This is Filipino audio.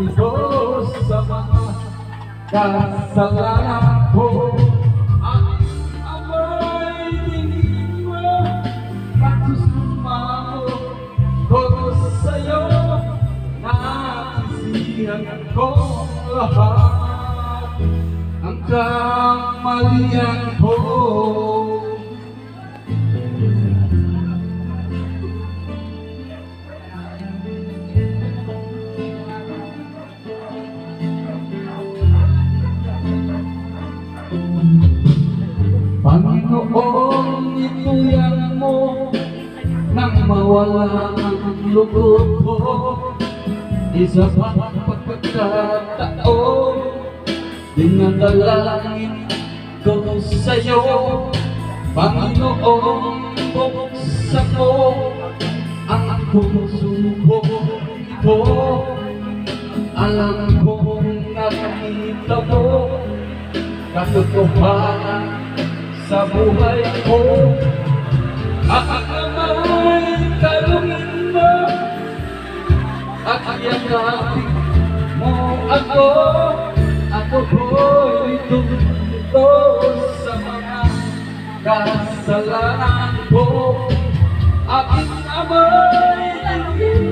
ito sa mga kasalanan ko. Ang amoy tingin mo, pagsusumamo ko sa'yo, nasisihan ko lahat ang kamalian ko. Panginoon, ituyan mo nang mawala ang lugod ko. Isa pa pagkakataon, dinadalangin ko sa'yo. Panginoon, buksan mo ang puso ko. Alam kong nakita mo katotohanan sa buhay ko. Akamay kalungin mo at yakapin mo ako. Ako ko'y tumuto sa mga kasalanan ko. Aking Ama,